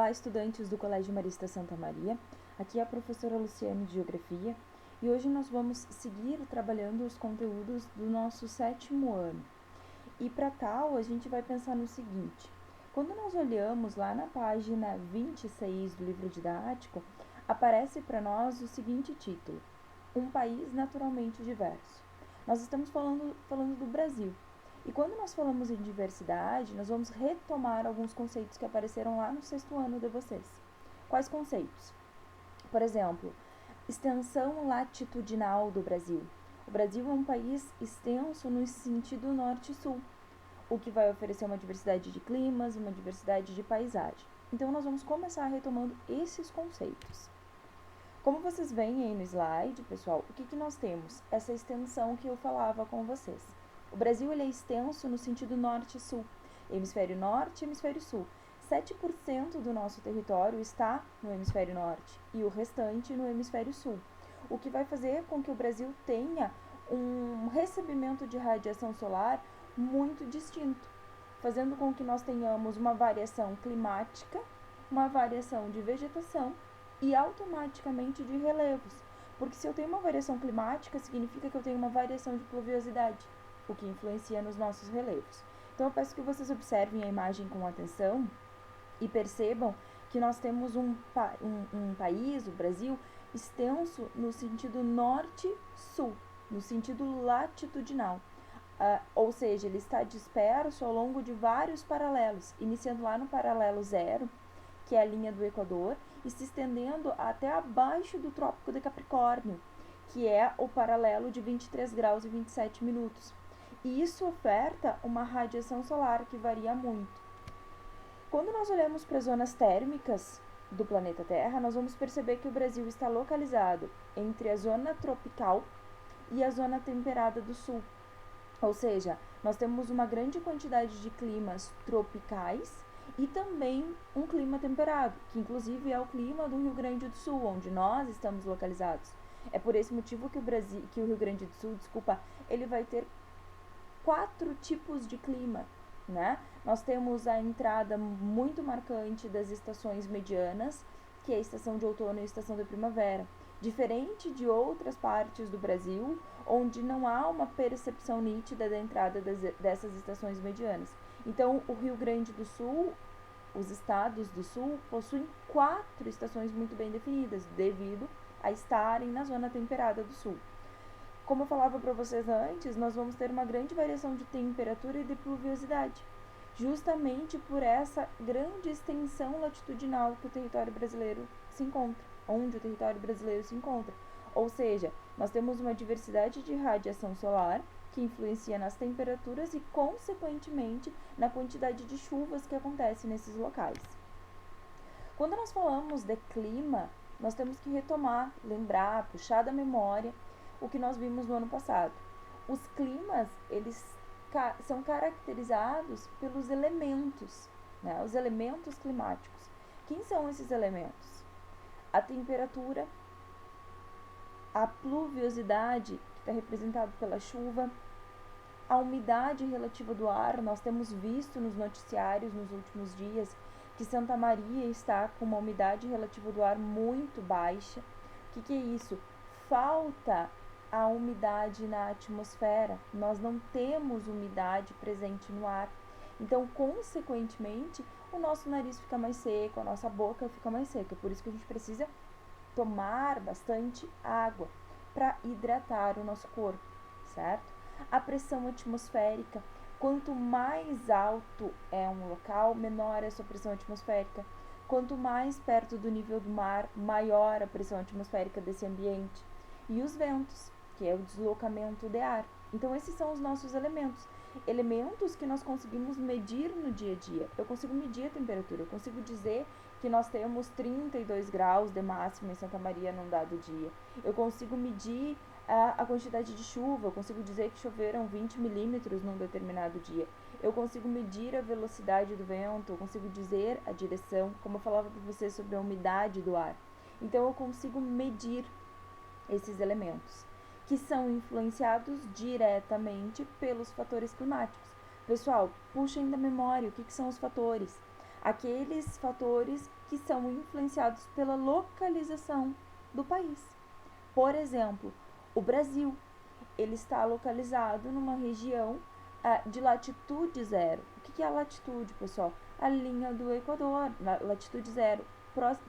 Olá, estudantes do Colégio Marista Santa Maria. Aqui é a professora Luciane de Geografia e hoje nós vamos seguir trabalhando os conteúdos do nosso 7º ano. E para tal, a gente vai pensar no seguinte: quando nós olhamos lá na página 26 do livro didático, aparece para nós o seguinte título: Um país naturalmente diverso. Nós estamos falando do Brasil. E quando nós falamos em diversidade, nós vamos retomar alguns conceitos que apareceram lá no 6º ano de vocês. Quais conceitos? Por exemplo, extensão latitudinal do Brasil. O Brasil é um país extenso no sentido norte-sul, o que vai oferecer uma diversidade de climas, uma diversidade de paisagem. Então, nós vamos começar retomando esses conceitos. Como vocês veem aí no slide, pessoal, o que nós temos? Essa extensão que eu falava com vocês. O Brasil ele é extenso no sentido norte-sul, hemisfério norte e hemisfério sul. 7% do nosso território está no hemisfério norte e o restante no hemisfério sul, o que vai fazer com que o Brasil tenha um recebimento de radiação solar muito distinto, fazendo com que nós tenhamos uma variação climática, uma variação de vegetação e automaticamente de relevos, porque se eu tenho uma variação climática, significa que eu tenho uma variação de pluviosidade, o que influencia nos nossos relevos. Então eu peço que vocês observem a imagem com atenção e percebam que nós temos um país, o Brasil, extenso no sentido norte-sul, no sentido latitudinal. Ou seja, ele está disperso ao longo de vários paralelos, iniciando lá no paralelo 0, que é a linha do Equador, e se estendendo até abaixo do Trópico de Capricórnio, que é o paralelo de 23 graus e 27 minutos. E isso oferta uma radiação solar que varia muito. Quando nós olhamos para as zonas térmicas do planeta Terra, nós vamos perceber que o Brasil está localizado entre a zona tropical e a zona temperada do sul. Ou seja, nós temos uma grande quantidade de climas tropicais e também um clima temperado, que inclusive é o clima do Rio Grande do Sul, onde nós estamos localizados. É por esse motivo que o Rio Grande do Sul, ele vai ter 4 tipos de clima, né? Nós temos a entrada muito marcante das estações medianas, que é a estação de outono e a estação de primavera. Diferente de outras partes do Brasil, onde não há uma percepção nítida da entrada dessas estações medianas. Então, o Rio Grande do Sul, os estados do sul, possuem 4 estações muito bem definidas, devido a estarem na zona temperada do sul. Como eu falava para vocês antes, nós vamos ter uma grande variação de temperatura e de pluviosidade, justamente por essa grande extensão latitudinal que o território brasileiro se encontra, onde o território brasileiro se encontra. Ou seja, nós temos uma diversidade de radiação solar que influencia nas temperaturas e, consequentemente, na quantidade de chuvas que acontece nesses locais. Quando nós falamos de clima, nós temos que retomar, lembrar, puxar da memória o que nós vimos no ano passado. Os climas, eles são caracterizados pelos elementos, né? Os elementos climáticos. Quem são esses elementos? A temperatura, a pluviosidade, que está representada pela chuva, a umidade relativa do ar. Nós temos visto nos noticiários nos últimos dias que Santa Maria está com uma umidade relativa do ar muito baixa. O que é isso? Falta a umidade na atmosfera, nós não temos umidade presente no ar. Então, consequentemente, o nosso nariz fica mais seco, a nossa boca fica mais seca. Por isso que a gente precisa tomar bastante água para hidratar o nosso corpo, certo? A pressão atmosférica, quanto mais alto é um local, menor é a sua pressão atmosférica. Quanto mais perto do nível do mar, maior a pressão atmosférica desse ambiente. E os ventos, que é o deslocamento de ar. Então, esses são os nossos elementos que nós conseguimos medir no dia a dia. Eu consigo medir a temperatura, eu consigo dizer que nós temos 32 graus de máxima em Santa Maria num dado dia. Eu consigo medir a quantidade de chuva, eu consigo dizer que choveram 20 milímetros num determinado dia. Eu consigo medir a velocidade do vento, eu consigo dizer a direção, como eu falava para vocês sobre a umidade do ar. Então, eu consigo medir esses elementos, que são influenciados diretamente pelos fatores climáticos. Pessoal, puxem da memória o que são os fatores. Aqueles fatores que são influenciados pela localização do país. Por exemplo, o Brasil, ele está localizado numa região de latitude zero. O que é a latitude, pessoal? A linha do Equador, latitude zero,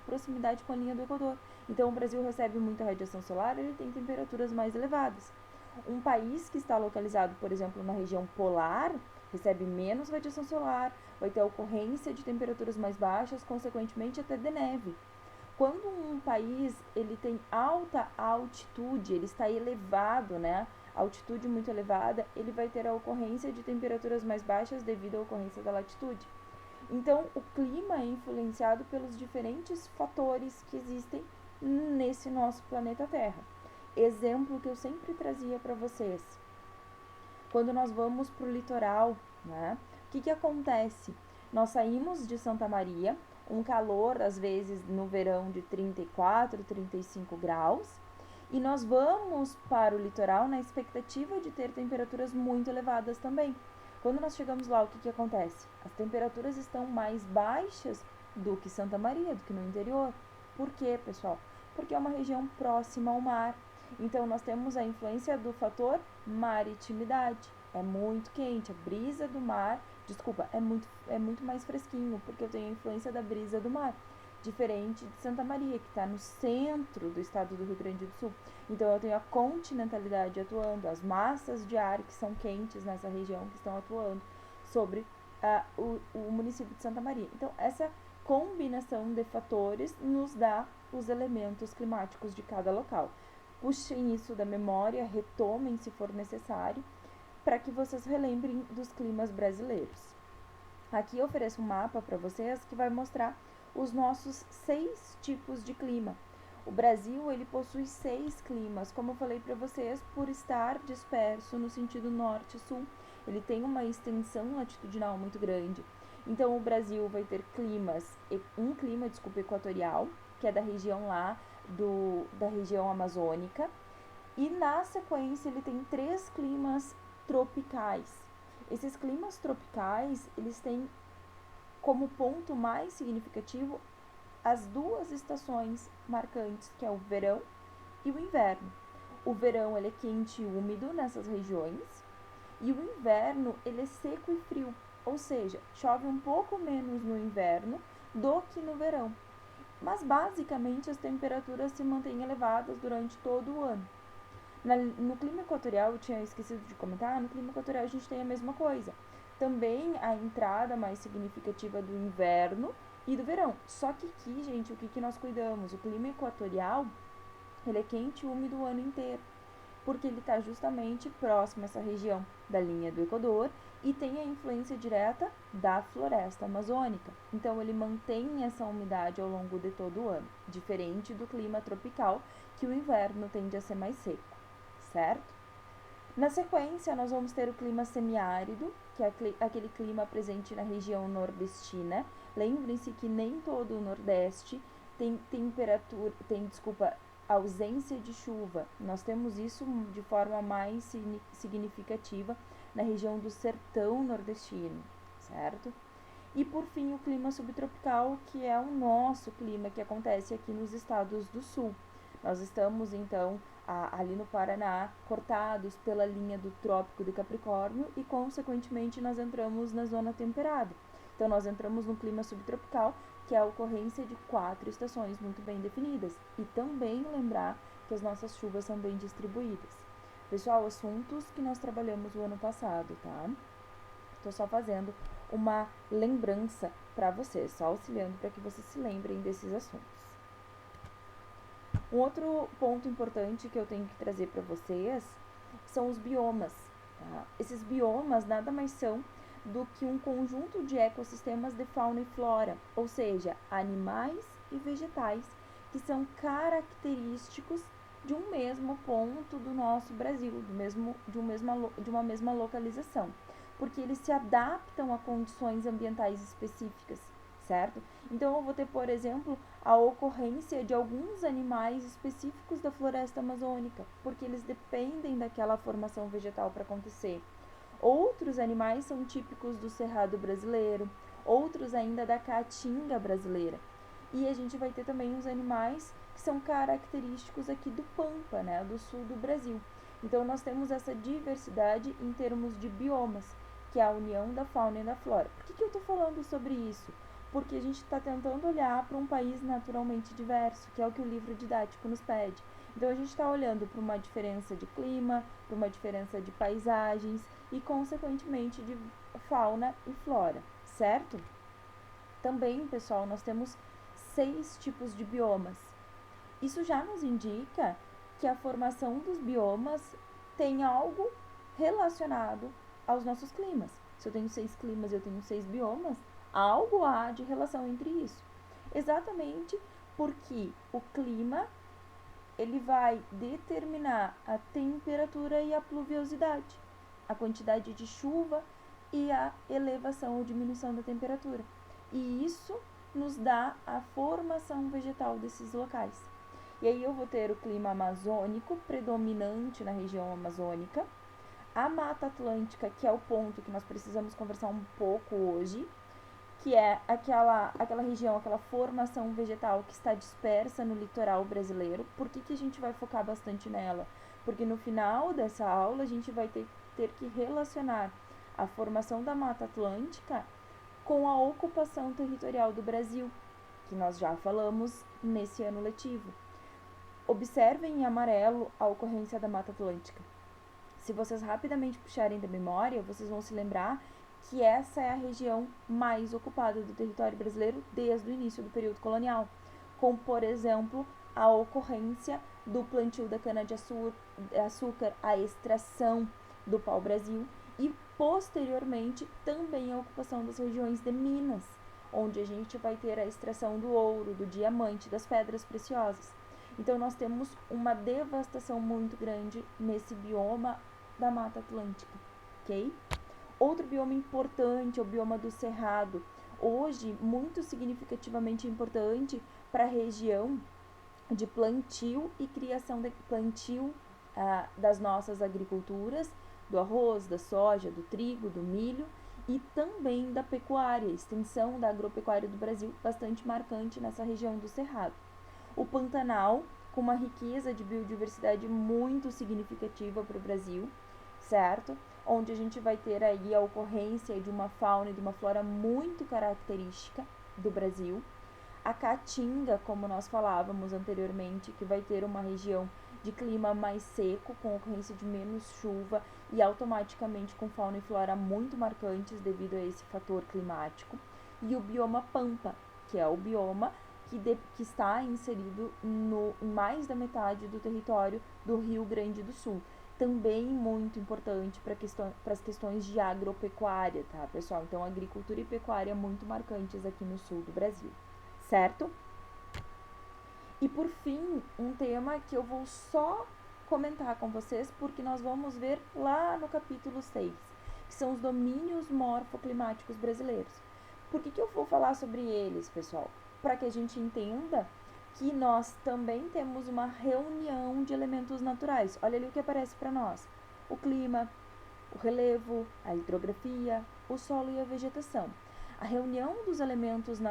proximidade com a linha do Equador. Então, o Brasil recebe muita radiação solar, ele tem temperaturas mais elevadas. Um país que está localizado, por exemplo, na região polar, recebe menos radiação solar, vai ter ocorrência de temperaturas mais baixas, consequentemente até de neve. Quando um país ele tem alta altitude, ele está elevado, né? Altitude muito elevada, ele vai ter a ocorrência de temperaturas mais baixas devido à ocorrência da latitude. Então, o clima é influenciado pelos diferentes fatores que existem nesse nosso planeta Terra. Exemplo que eu sempre trazia para vocês. Quando nós vamos para o litoral, né? O que acontece? Nós saímos de Santa Maria, um calor, às vezes, no verão de 34, 35 graus, e nós vamos para o litoral na expectativa de ter temperaturas muito elevadas também. Quando nós chegamos lá, o que acontece? As temperaturas estão mais baixas do que Santa Maria, do que no interior. Por quê, pessoal? Porque é uma região próxima ao mar. Então, nós temos a influência do fator maritimidade. É muito quente, a brisa do mar, é muito mais fresquinho, porque eu tenho a influência da brisa do mar. Diferente de Santa Maria, que está no centro do estado do Rio Grande do Sul. Então, eu tenho a continentalidade atuando, as massas de ar que são quentes nessa região, que estão atuando sobre o município de Santa Maria. Então, essa combinação de fatores nos dá os elementos climáticos de cada local. Puxem isso da memória, retomem se for necessário, para que vocês relembrem dos climas brasileiros. Aqui eu ofereço um mapa para vocês que vai mostrar os nossos 6 tipos de clima. O Brasil, ele possui 6 climas, como eu falei para vocês, por estar disperso no sentido norte-sul. Ele tem uma extensão latitudinal muito grande. Então, o Brasil vai ter um clima equatorial, que é da região lá, da região amazônica. E, na sequência, ele tem 3 climas tropicais. Esses climas tropicais, eles têm como ponto mais significativo as 2 estações marcantes, que é o verão e o inverno. O verão ele é quente e úmido nessas regiões, e o inverno ele é seco e frio, ou seja, chove um pouco menos no inverno do que no verão. Mas basicamente as temperaturas se mantêm elevadas durante todo o ano. No clima equatorial, eu tinha esquecido de comentar, no clima equatorial a gente tem a mesma coisa. Também a entrada mais significativa do inverno e do verão. Só que aqui, gente, o que nós cuidamos? O clima equatorial, ele é quente e úmido o ano inteiro, porque ele está justamente próximo a essa região da linha do Equador e tem a influência direta da floresta amazônica. Então, ele mantém essa umidade ao longo de todo o ano, diferente do clima tropical, que o inverno tende a ser mais seco, certo? Na sequência, nós vamos ter o clima semiárido, que é aquele clima presente na região nordestina. Lembrem-se que nem todo o Nordeste tem ausência de chuva. Nós temos isso de forma mais significativa na região do sertão nordestino, certo? E por fim, o clima subtropical, que é o nosso clima que acontece aqui nos estados do sul. Nós estamos, então, ali no Paraná, cortados pela linha do Trópico de Capricórnio e, consequentemente, nós entramos na zona temperada. Então, nós entramos no clima subtropical, que é a ocorrência de 4 estações muito bem definidas. E também lembrar que as nossas chuvas são bem distribuídas. Pessoal, assuntos que nós trabalhamos o ano passado, tá? Estou só fazendo uma lembrança para vocês, só auxiliando para que vocês se lembrem desses assuntos. Um outro ponto importante que eu tenho que trazer para vocês são os biomas. Tá? Esses biomas nada mais são do que um conjunto de ecossistemas de fauna e flora, ou seja, animais e vegetais que são característicos de um mesmo ponto do nosso Brasil, de uma mesma localização, porque eles se adaptam a condições ambientais específicas, certo? Então, eu vou ter, por exemplo, a ocorrência de alguns animais específicos da floresta amazônica, porque eles dependem daquela formação vegetal para acontecer. Outros animais são típicos do cerrado brasileiro, outros ainda da caatinga brasileira. E a gente vai ter também os animais que são característicos aqui do Pampa, né, do sul do Brasil. Então, nós temos essa diversidade em termos de biomas, que é a união da fauna e da flora. Por que eu estou falando sobre isso? Porque a gente está tentando olhar para um país naturalmente diverso, que é o que o livro didático nos pede. Então, a gente está olhando para uma diferença de clima, para uma diferença de paisagens e, consequentemente, de fauna e flora, certo? Também, pessoal, nós temos 6 tipos de biomas. Isso já nos indica que a formação dos biomas tem algo relacionado aos nossos climas. Se eu tenho 6 climas e eu tenho 6 biomas, algo há de relação entre isso. Exatamente porque o clima ele vai determinar a temperatura e a pluviosidade, a quantidade de chuva e a elevação ou diminuição da temperatura. E isso nos dá a formação vegetal desses locais. E aí eu vou ter o clima amazônico predominante na região amazônica, a Mata Atlântica, que é o ponto que nós precisamos conversar um pouco hoje, que é aquela região, aquela formação vegetal que está dispersa no litoral brasileiro. Por que a gente vai focar bastante nela? Porque no final dessa aula a gente vai ter que relacionar a formação da Mata Atlântica com a ocupação territorial do Brasil, que nós já falamos nesse ano letivo. Observem em amarelo a ocorrência da Mata Atlântica. Se vocês rapidamente puxarem da memória, vocês vão se lembrar que essa é a região mais ocupada do território brasileiro desde o início do período colonial, com, por exemplo, a ocorrência do plantio da cana-de-açúcar, a extração do pau-brasil e, posteriormente, também a ocupação das regiões de Minas, onde a gente vai ter a extração do ouro, do diamante, das pedras preciosas. Então, nós temos uma devastação muito grande nesse bioma da Mata Atlântica, ok? Outro bioma importante é o bioma do Cerrado, hoje muito significativamente importante para a região de plantio e criação de plantio das nossas agriculturas, do arroz, da soja, do trigo, do milho e também da pecuária, extensão da agropecuária do Brasil bastante marcante nessa região do Cerrado. O Pantanal, com uma riqueza de biodiversidade muito significativa para o Brasil, certo? Onde a gente vai ter aí a ocorrência de uma fauna e de uma flora muito característica do Brasil. A Caatinga, como nós falávamos anteriormente, que vai ter uma região de clima mais seco, com ocorrência de menos chuva e automaticamente com fauna e flora muito marcantes devido a esse fator climático. E o bioma Pampa, que é o bioma que está inserido em mais da metade do território do Rio Grande do Sul. Também muito importante para as questões de agropecuária, tá, pessoal? Então, agricultura e pecuária muito marcantes aqui no sul do Brasil, certo? E por fim, um tema que eu vou só comentar com vocês, porque nós vamos ver lá no capítulo 6, que são os domínios morfoclimáticos brasileiros. Por que eu vou falar sobre eles, pessoal? Para que a gente entenda que nós também temos uma reunião de elementos naturais. Olha ali o que aparece para nós: o clima, o relevo, a hidrografia, o solo e a vegetação. A reunião dos elementos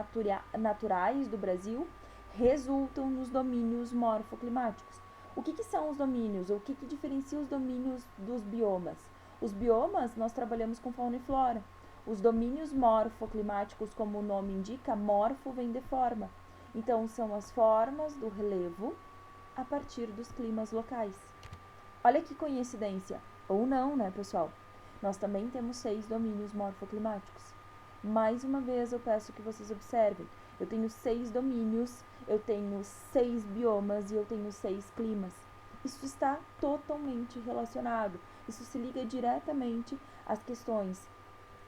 naturais do Brasil resultam nos domínios morfoclimáticos. O que são os domínios? O que diferencia os domínios dos biomas? Os biomas, nós trabalhamos com fauna e flora. Os domínios morfoclimáticos, como o nome indica, morfo vem de forma. Então, são as formas do relevo a partir dos climas locais. Olha que coincidência, ou não, né, pessoal? Nós também temos 6 domínios morfoclimáticos. Mais uma vez, eu peço que vocês observem. Eu tenho 6 domínios, eu tenho 6 biomas e eu tenho 6 climas. Isso está totalmente relacionado. Isso se liga diretamente às questões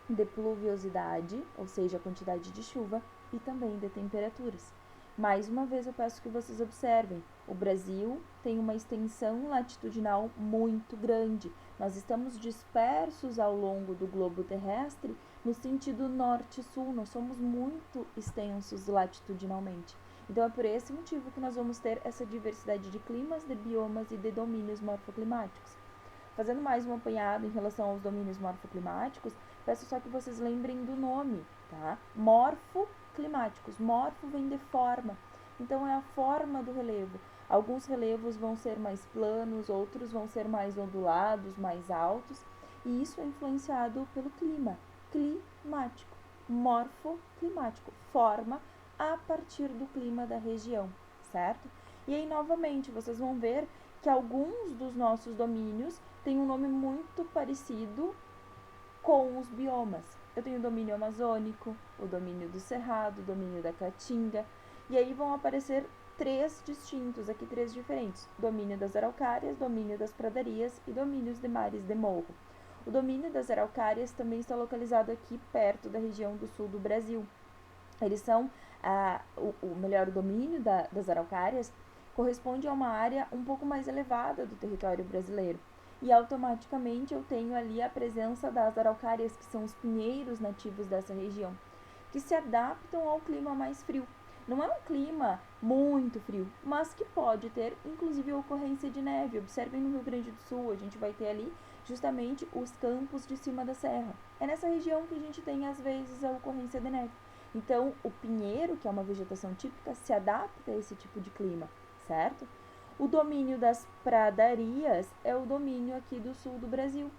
de pluviosidade, ou seja, a quantidade de chuva, e também de temperaturas. Mais uma vez eu peço que vocês observem, o Brasil tem uma extensão latitudinal muito grande. Nós estamos dispersos ao longo do globo terrestre no sentido norte-sul, nós somos muito extensos latitudinalmente. Então é por esse motivo que nós vamos ter essa diversidade de climas, de biomas e de domínios morfoclimáticos. Fazendo mais um apanhado em relação aos domínios morfoclimáticos, peço só que vocês lembrem do nome, tá? Morfo morfoclimáticos. Morfo vem de forma, então é a forma do relevo. Alguns relevos vão ser mais planos, outros vão ser mais ondulados, mais altos, e isso é influenciado pelo clima. Climático, morfoclimático, forma a partir do clima da região, certo? E aí, novamente, vocês vão ver que alguns dos nossos domínios têm um nome muito parecido com os biomas. Eu tenho o domínio amazônico, o domínio do cerrado, o domínio da caatinga, e aí vão aparecer três distintos, aqui três diferentes: domínio das araucárias, domínio das pradarias e domínios de mares de morro. O domínio das araucárias também está localizado aqui perto da região do sul do Brasil. Eles são, o domínio das araucárias corresponde a uma área um pouco mais elevada do território brasileiro. E automaticamente eu tenho ali a presença das araucárias, que são os pinheiros nativos dessa região, que se adaptam ao clima mais frio. Não é um clima muito frio, mas que pode ter, inclusive, a ocorrência de neve. Observem no Rio Grande do Sul, a gente vai ter ali justamente os campos de cima da serra. É nessa região que a gente tem, às vezes, a ocorrência de neve. Então, o pinheiro, que é uma vegetação típica, se adapta a esse tipo de clima, certo? O domínio das pradarias é o domínio aqui do sul do Brasil,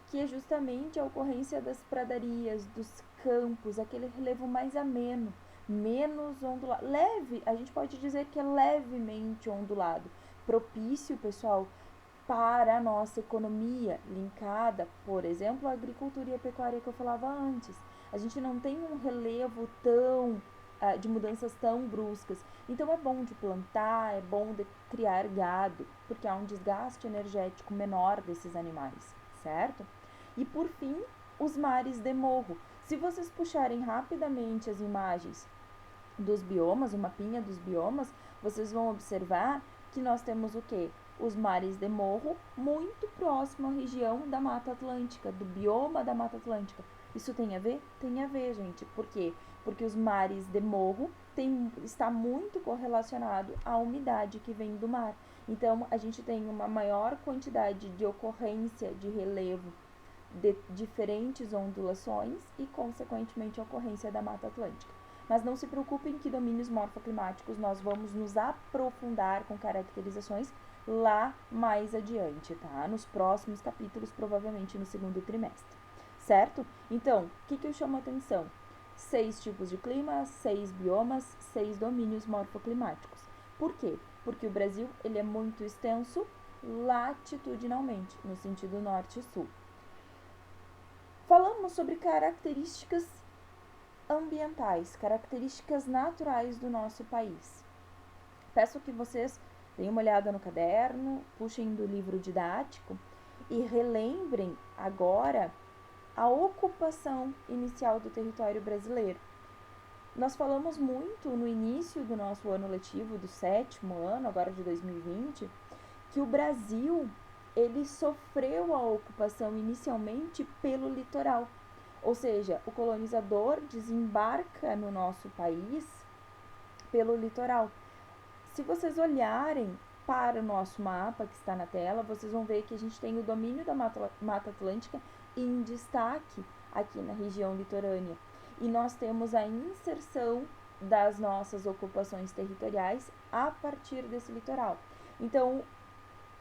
que é justamente a ocorrência das pradarias, dos campos, aquele relevo mais ameno, menos ondulado, leve, a gente pode dizer que é levemente ondulado, propício, pessoal, para a nossa economia, linkada, por exemplo, à agricultura e à pecuária que eu falava antes. A gente não tem um relevo de mudanças tão bruscas. Então é bom de plantar, é bom de criar gado, porque há um desgaste energético menor desses animais, certo? E por fim, os mares de morro. Se vocês puxarem rapidamente as imagens dos biomas, o mapinha dos biomas, vocês vão observar que nós temos o quê? Os mares de morro muito próximo à região da Mata Atlântica, do bioma da Mata Atlântica. Isso tem a ver? Tem a ver, gente. Por quê? Porque os mares de morro está muito correlacionado à umidade que vem do mar. Então, a gente tem uma maior quantidade de ocorrência de relevo de diferentes ondulações e, consequentemente, a ocorrência da Mata Atlântica. Mas não se preocupem que domínios morfoclimáticos nós vamos nos aprofundar com caracterizações lá mais adiante, tá? Nos próximos capítulos, provavelmente no segundo trimestre, certo? Então, o que eu chamo a atenção? 6 tipos de clima, 6 biomas, 6 domínios morfoclimáticos. Por quê? Porque o Brasil ele é muito extenso latitudinalmente, no sentido norte e sul. Falamos sobre características ambientais, características naturais do nosso país. Peço que vocês deem uma olhada no caderno, puxem do livro didático e relembrem agora a ocupação inicial do território brasileiro. Nós falamos muito no início do nosso ano letivo, do 7º ano, agora de 2020, que o Brasil ele sofreu a ocupação inicialmente pelo litoral. Ou seja, o colonizador desembarca no nosso país pelo litoral. Se vocês olharem para o nosso mapa que está na tela, vocês vão ver que a gente tem o domínio da Mata Atlântica em destaque aqui na região litorânea. E nós temos a inserção das nossas ocupações territoriais a partir desse litoral. Então,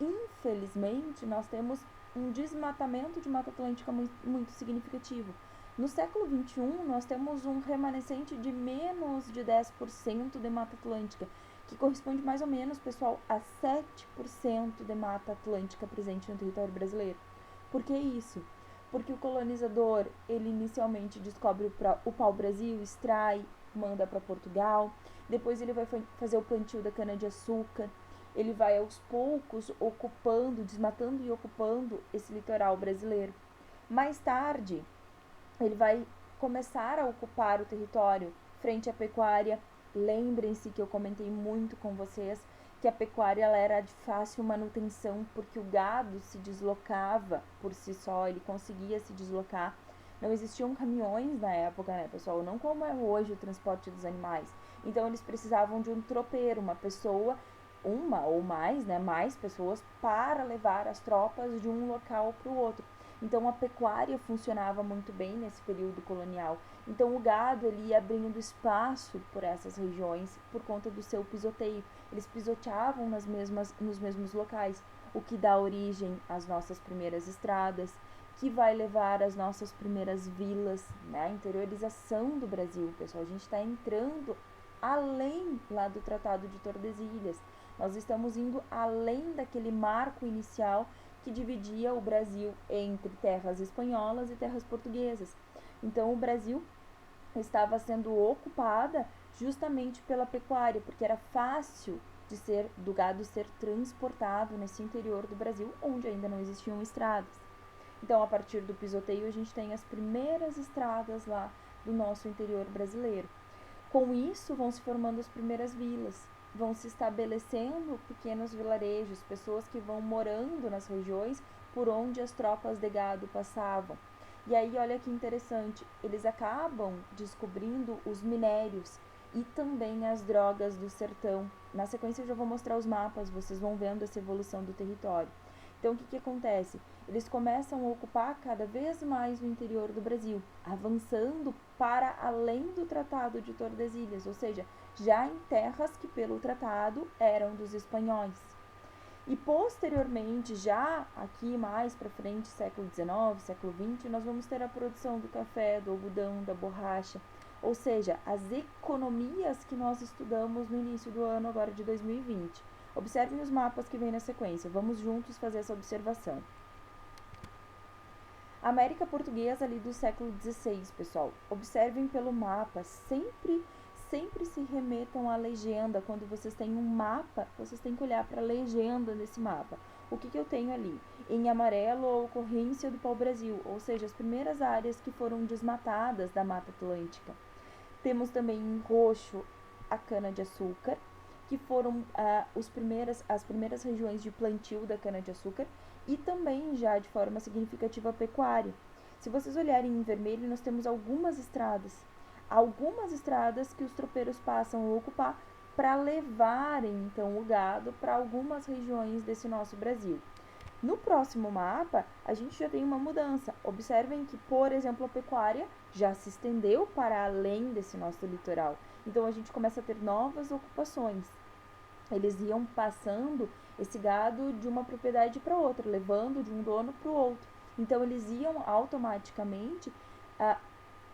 infelizmente, nós temos um desmatamento de Mata Atlântica muito significativo. No século XXI, nós temos um remanescente de menos de 10% de Mata Atlântica, que corresponde mais ou menos, pessoal, a 7% de Mata Atlântica presente no território brasileiro. Por que isso? Porque o colonizador, ele inicialmente descobre o pau-brasil, extrai, manda para Portugal, depois ele vai fazer o plantio da cana-de-açúcar, ele vai aos poucos ocupando, desmatando e ocupando esse litoral brasileiro. Mais tarde, ele vai começar a ocupar o território frente à pecuária. Lembrem-se que eu comentei muito com vocês que a pecuária ela era de fácil manutenção, porque o gado se deslocava por si só, ele conseguia se deslocar. Não existiam caminhões na época, né, pessoal? Não como é hoje o transporte dos animais. Então, eles precisavam de um tropeiro, uma pessoa, uma ou mais, né, mais pessoas, para levar as tropas de um local para o outro. Então a pecuária funcionava muito bem nesse período colonial. Então o gado ele ia abrindo espaço por essas regiões por conta do seu pisoteio. Eles pisoteavam nos mesmos locais, o que dá origem às nossas primeiras estradas, que vai levar às nossas primeiras vilas, né? A interiorização do Brasil, pessoal. A gente está entrando além lá do Tratado de Tordesilhas. Nós estamos indo além daquele marco inicial que dividia o Brasil entre terras espanholas e terras portuguesas. Então o Brasil estava sendo ocupada justamente pela pecuária, porque era fácil do gado ser transportado nesse interior do Brasil, onde ainda não existiam estradas. Então, a partir do pisoteio, a gente tem as primeiras estradas lá do nosso interior brasileiro. Com isso, vão se formando as primeiras vilas, vão se estabelecendo pequenos vilarejos, pessoas que vão morando nas regiões por onde as tropas de gado passavam. E aí, olha que interessante, eles acabam descobrindo os minérios e também as drogas do sertão. Na sequência, eu já vou mostrar os mapas, vocês vão vendo essa evolução do território. Então, o que acontece? Eles começam a ocupar cada vez mais o interior do Brasil, avançando para além do Tratado de Tordesilhas, ou seja, já em terras que pelo tratado eram dos espanhóis. E posteriormente, já aqui mais para frente, século XIX, século XX, nós vamos ter a produção do café, do algodão, da borracha, ou seja, as economias que nós estudamos no início do ano agora de 2020. Observem os mapas que vem na sequência, vamos juntos fazer essa observação. A América Portuguesa ali do século XVI, pessoal. Observem pelo mapa, sempre se remetam à legenda. Quando vocês têm um mapa, vocês têm que olhar para a legenda desse mapa. O que eu tenho ali? Em amarelo, a ocorrência do pau-brasil, ou seja, as primeiras áreas que foram desmatadas da Mata Atlântica. Temos também em roxo a cana-de-açúcar, que foram as primeiras regiões de plantio da cana-de-açúcar, e também já de forma significativa a pecuária. Se vocês olharem em vermelho, nós temos algumas estradas que os tropeiros passam a ocupar para levarem então o gado para algumas regiões desse nosso Brasil. No próximo mapa, a gente já tem uma mudança. Observem que, por exemplo, a pecuária já se estendeu para além desse nosso litoral. Então, a gente começa a ter novas ocupações. Eles iam passando esse gado de uma propriedade para outra, levando de um dono para o outro. Então, eles iam automaticamente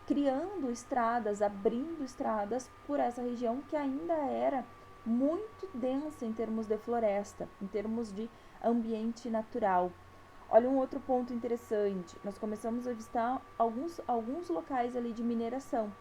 criando estradas, abrindo estradas por essa região que ainda era muito densa em termos de floresta, em termos de ambiente natural. Olha um outro ponto interessante, nós começamos a visitar alguns locais ali de mineração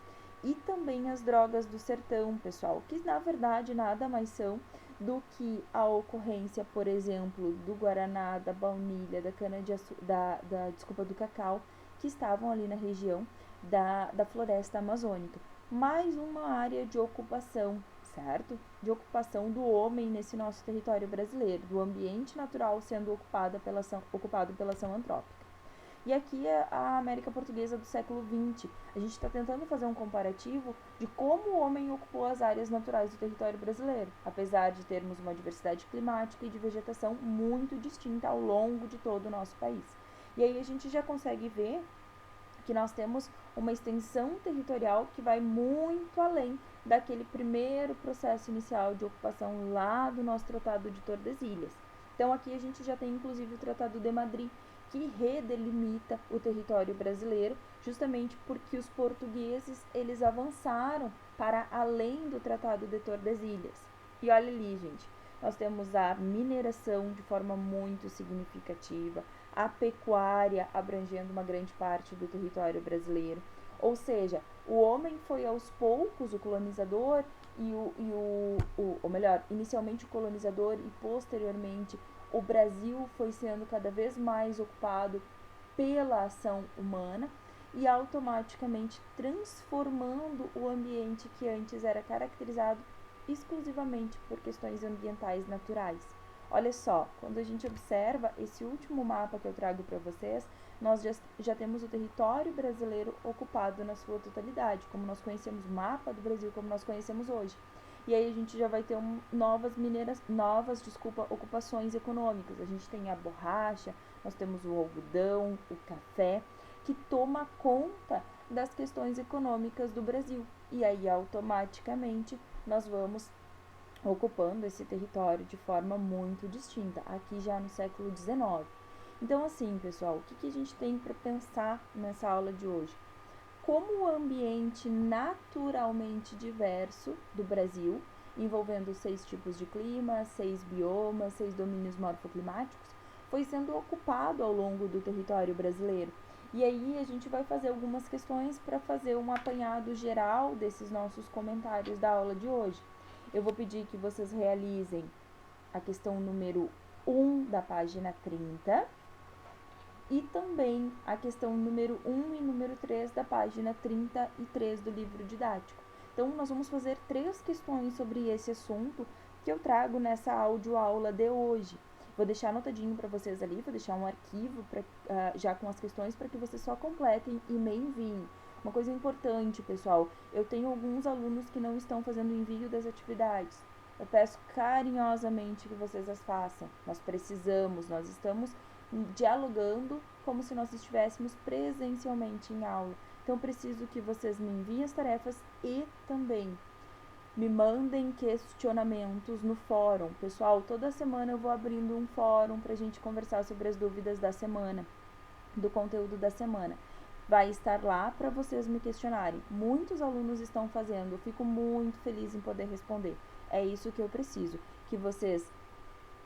e também as drogas do sertão, pessoal, que na verdade nada mais são do que a ocorrência, por exemplo, do guaraná, da baunilha, da cana-de-açúcar, do cacau, que estavam ali na região da floresta amazônica. Mais uma área de ocupação, certo? De ocupação do homem nesse nosso território brasileiro, do ambiente natural sendo ocupado pela ação antrópica. E aqui é a América Portuguesa do século XX. A gente está tentando fazer um comparativo de como o homem ocupou as áreas naturais do território brasileiro, apesar de termos uma diversidade climática e de vegetação muito distinta ao longo de todo o nosso país. E aí a gente já consegue ver que nós temos uma extensão territorial que vai muito além daquele primeiro processo inicial de ocupação lá do nosso Tratado de Tordesilhas. Então aqui a gente já tem inclusive o Tratado de Madrid, que redelimita o território brasileiro, justamente porque os portugueses eles avançaram para além do Tratado de Tordesilhas. E olha ali, gente, nós temos a mineração de forma muito significativa, a pecuária abrangendo uma grande parte do território brasileiro. Ou seja, o homem foi aos poucos o colonizador ou melhor, inicialmente o colonizador e posteriormente o Brasil foi sendo cada vez mais ocupado pela ação humana e automaticamente transformando o ambiente que antes era caracterizado exclusivamente por questões ambientais naturais. Olha só, quando a gente observa esse último mapa que eu trago para vocês, nós já temos o território brasileiro ocupado na sua totalidade, como nós conhecemos o mapa do Brasil, como nós conhecemos hoje. e aí a gente já vai ter novas ocupações econômicas. A gente tem a borracha, nós temos o algodão, o café, que toma conta das questões econômicas do Brasil. E aí, automaticamente, nós vamos ocupando esse território de forma muito distinta, aqui já no século XIX. Então, assim, pessoal, o que a gente tem para pensar nessa aula de hoje? Como o ambiente naturalmente diverso do Brasil, envolvendo 6 tipos de clima, 6 biomas, 6 domínios morfoclimáticos, foi sendo ocupado ao longo do território brasileiro. E aí a gente vai fazer algumas questões para fazer um apanhado geral desses nossos comentários da aula de hoje. Eu vou pedir que vocês realizem a questão número 1 da página 30 e também a questão número 1 e número 3 da página 33 do livro didático. Então, nós vamos fazer 3 questões sobre esse assunto que eu trago nessa audioaula de hoje. Vou deixar anotadinho para vocês ali, vou deixar um arquivo já com as questões para que vocês só completem e me enviem. Uma coisa importante, pessoal, eu tenho alguns alunos que não estão fazendo envio das atividades. Eu peço carinhosamente que vocês as façam. Nós estamos dialogando como se nós estivéssemos presencialmente em aula. Então, preciso que vocês me enviem as tarefas e também me mandem questionamentos no fórum. Pessoal, toda semana eu vou abrindo um fórum para a gente conversar sobre as dúvidas da semana, do conteúdo da semana. Vai estar lá para vocês me questionarem. Muitos alunos estão fazendo, eu fico muito feliz em poder responder. É isso que eu preciso, que vocês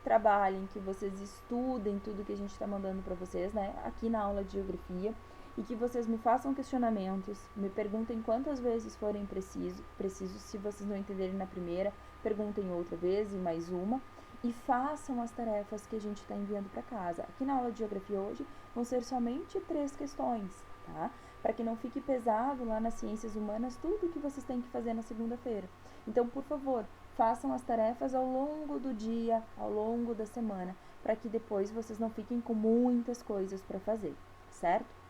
trabalhem, que vocês estudem tudo que a gente está mandando para vocês, né, aqui na aula de geografia, e que vocês me façam questionamentos, me perguntem quantas vezes forem precisos, se vocês não entenderem na primeira, perguntem outra vez e mais uma, e façam as tarefas que a gente está enviando para casa. Aqui na aula de geografia hoje vão ser somente 3 questões, tá? Para que não fique pesado lá nas ciências humanas tudo que vocês têm que fazer na segunda-feira. Então, por favor, façam as tarefas ao longo do dia, ao longo da semana, para que depois vocês não fiquem com muitas coisas para fazer, certo?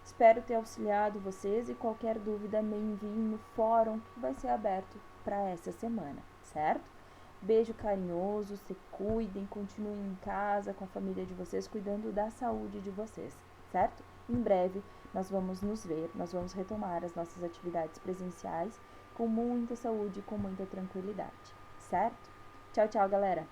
Espero ter auxiliado vocês e qualquer dúvida me enviem no fórum que vai ser aberto para essa semana, certo? Beijo carinhoso, se cuidem, continuem em casa com a família de vocês, cuidando da saúde de vocês, certo? Em breve nós vamos nos ver, nós vamos retomar as nossas atividades presenciais com muita saúde e com muita tranquilidade, certo? Tchau, tchau, galera!